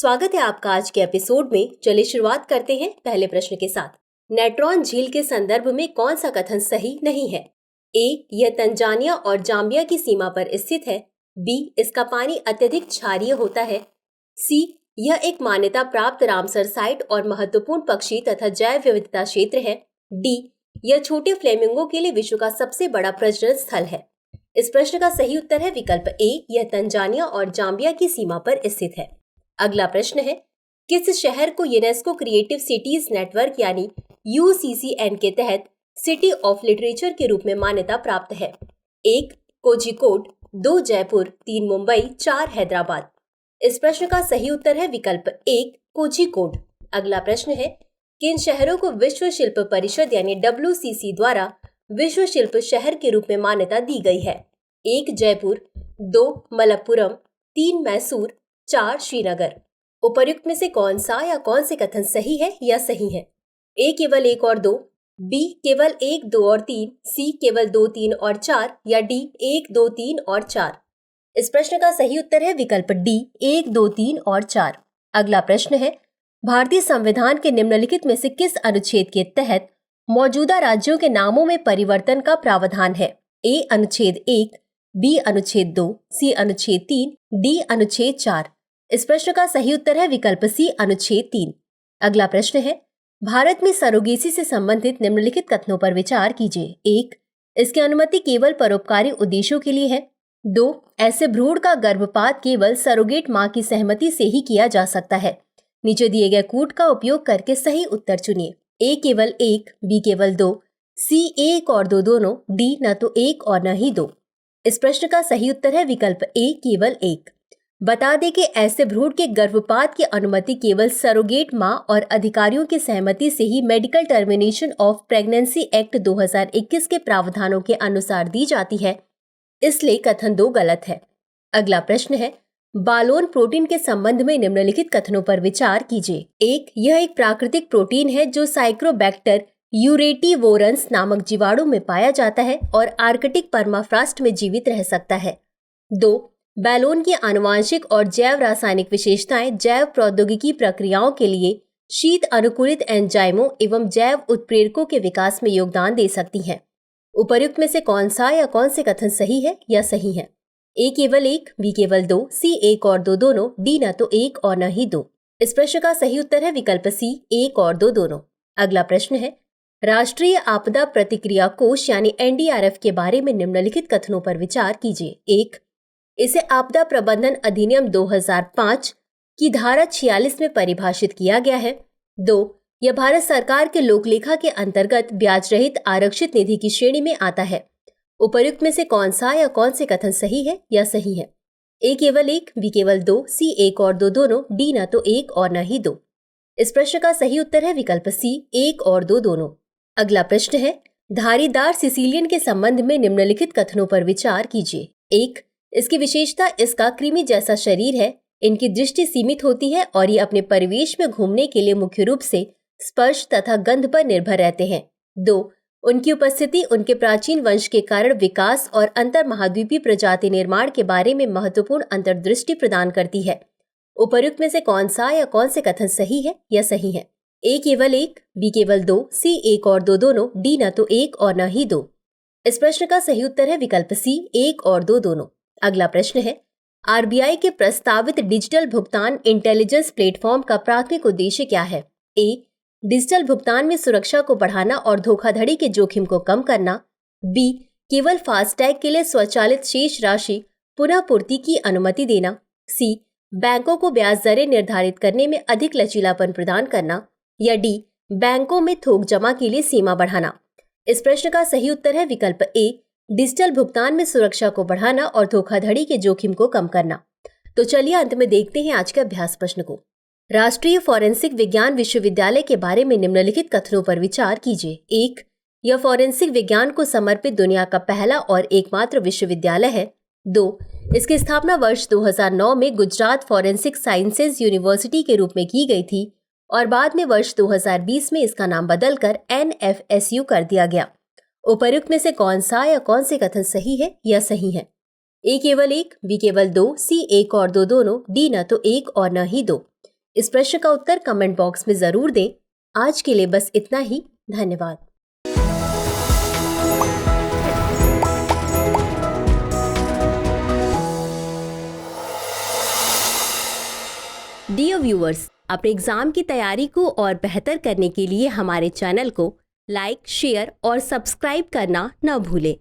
स्वागत है आपका आज के एपिसोड में। चलिए शुरुआत करते हैं पहले प्रश्न के साथ। नेट्रॉन झील के संदर्भ में कौन सा कथन सही नहीं है? ए, यह तंजानिया और जाम्बिया की सीमा पर स्थित है। बी, इसका पानी अत्यधिक क्षारीय होता है। सी, यह एक मान्यता प्राप्त रामसर साइट और महत्वपूर्ण पक्षी तथा जैव विविधता क्षेत्र है। डी, यह छोटे फ्लेमिंगो के लिए विश्व का सबसे बड़ा प्रजनन स्थल है। इस प्रश्न का सही उत्तर है विकल्प ए, यह तंजानिया और जाम्बिया की सीमा पर स्थित है। अगला प्रश्न है, किस शहर को यूनेस्को क्रिएटिव सिटीज नेटवर्क यानी UCCN के तहत सिटी ऑफ लिटरेचर के रूप में मान्यता प्राप्त है? 1, कोझिकोड, 2, जयपुर, 3, मुंबई, 4, हैदराबाद। इस प्रश्न का सही उत्तर है विकल्प 1, कोझिकोड। अगला प्रश्न है, किन शहरों को विश्व शिल्प परिषद यानी WCC द्वारा विश्व शिल्प शहर के रूप में मान्यता दी गई है? 1, जयपुर, 2, मलप्पुरम, 3, मैसूर, 4, श्रीनगर। उपर्युक्त में से कौन सा या कौन से कथन सही है या सही है? ए, केवल 1 और 2, बी, केवल 1, 2 और 3, सी, केवल 2, 3 और 4 या डी, 1, 2, 3 और 4। इस प्रश्न का सही उत्तर है विकल्प डी, 1, 2, 3 और 4। अगला प्रश्न है, भारतीय संविधान के निम्नलिखित में से किस अनुच्छेद के तहत मौजूदा राज्यों के नामों में परिवर्तन का प्रावधान है? ए, अनुच्छेद 1, बी, अनुच्छेद 2, सी, अनुच्छेद 3, डी, अनुच्छेद 4। इस प्रश्न का सही उत्तर है विकल्प सी, अनुच्छेद 3। अगला प्रश्न है, भारत में सरोगेसी से संबंधित निम्नलिखित कथनों पर विचार कीजिए। 1, इसकी अनुमति केवल परोपकारी उद्देश्यों के लिए है। 2, ऐसे भ्रूण का गर्भपात केवल सरोगेट मां की सहमति से ही किया जा सकता है। नीचे दिए गए कूट का उपयोग करके सही उत्तर चुनिए। ए, केवल 1, बी, केवल 2, सी, 1 और 2 दोनों, डी, न तो 1 और न ही 2। इस प्रश्न का सही उत्तर है विकल्प ए, केवल 1। बता दें कि ऐसे भ्रूण के गर्भपात की अनुमति केवल सरोगेट मां और अधिकारियों की सहमति से ही medical termination of pregnancy act 2021 के प्रावधानों के अनुसार दी जाती है, इसलिए कथन 2 गलत है। अगला प्रश्न है, बालोन प्रोटीन के संबंध में निम्नलिखित कथनों पर विचार कीजिए। 1, यह एक प्राकृतिक प्रोटीन है जो साइक्रोबैक्टर यूरेटिवोरंस नामक जीवाणु में पाया जाता है और आर्कटिक परमाफ्रॉस्ट में जीवित रह सकता है। 2, बैलोन की आनुवांशिक और जैव रासायनिक विशेषताएं जैव प्रौद्योगिकी प्रक्रियाओं के लिए शीत अनुकूलित एंजाइमों एवं जैव उत्प्रेरकों के विकास में योगदान दे सकती हैं। उपर्युक्त में से कौन सा या कौन से कथन सही है या सही है? ए, केवल 1, बी, केवल 2, सी, 1 और 2 दोनों, डी, न तो 1 और न ही 2। इस प्रश्न का सही उत्तर है विकल्प सी, 1 और 2 दोनों। अगला प्रश्न है, राष्ट्रीय आपदा प्रतिक्रिया कोष यानी NDRF के बारे में निम्नलिखित कथनों पर विचार कीजिए। 1, इसे आपदा प्रबंधन अधिनियम 2005 की धारा 46 में परिभाषित किया गया है। 2, यह भारत सरकार के लोकलेखा के अंतर्गत ब्याज रहित आरक्षित निधि की श्रेणी में आता है। उपर्युक्त में से कौन सा या कौन से कथन सही है या सही है? ए, केवल 1, बी, केवल 2, सी, 1 और 2 दोनों, डी, न तो 1 और न ही 2। इस प्रश्न का सही उत्तर है विकल्प सी, 1 और 2 दोनों। अगला प्रश्न है, धारीदार सिसिलियन के संबंध में निम्नलिखित कथनों पर विचार कीजिए। 1, इसकी विशेषता इसका कृमि जैसा शरीर है, इनकी दृष्टि सीमित होती है और ये अपने परिवेश में घूमने के लिए मुख्य रूप से स्पर्श तथा गंध पर निर्भर रहते हैं। 2, उनकी उपस्थिति उनके प्राचीन वंश के कारण विकास और अंतर महाद्वीपीय प्रजाति निर्माण के बारे में महत्वपूर्ण अंतर्दृष्टि प्रदान करती है। उपर्युक्त में से कौन सा या कौन से कथन सही है या सही है? ए, केवल 1, बी, केवल 2, सी, 1 और 2 दोनों, डी, न तो 1 और न ही 2। इस प्रश्न का सही उत्तर है विकल्प सी, 1 और 2 दोनों। अगला प्रश्न है, RBI के प्रस्तावित डिजिटल भुगतान इंटेलिजेंस प्लेटफॉर्म का प्राथमिक उद्देश्य क्या है? ए, डिजिटल भुगतान में सुरक्षा को बढ़ाना और धोखाधड़ी के जोखिम को कम करना। बी, केवल फास्टैग के लिए स्वचालित शेष राशि पुनः पूर्ति की अनुमति देना। सी, बैंकों को ब्याज दरें निर्धारित करने में अधिक लचीलापन प्रदान करना। या डी, बैंकों में थोक जमा के लिए सीमा बढ़ाना। इस प्रश्न का सही उत्तर है विकल्प ए, डिजिटल भुगतान में सुरक्षा को बढ़ाना और धोखाधड़ी के जोखिम को कम करना। तो चलिए अंत में देखते हैं आज के अभ्यास प्रश्न को। राष्ट्रीय फोरेंसिक विज्ञान विश्वविद्यालय के बारे में निम्नलिखित कथनों पर विचार कीजिए। 1, यह फोरेंसिक विज्ञान को समर्पित दुनिया का पहला और एकमात्र विश्वविद्यालय है। 2, इसकी स्थापना वर्ष 2009 में गुजरात फोरेंसिक साइंसेज यूनिवर्सिटी के रूप में की गई थी और बाद में वर्ष 2020 में इसका नाम बदलकर NFSU कर दिया गया। उपर्युक्त में से कौन सा या कौन से कथन सही है या सही है? ए, केवल 1, बी, केवल 2, सी, 1 और 2 दोनों, डी, न तो 1 और न ही 2। इस प्रश्न का उत्तर कमेंट बॉक्स में जरूर दें। आज के लिए बस इतना ही। धन्यवाद। डियर व्यूअर्स, अपने एग्जाम की तैयारी को और बेहतर करने के लिए हमारे चैनल को लाइक, शेयर और सब्सक्राइब करना न भूलें।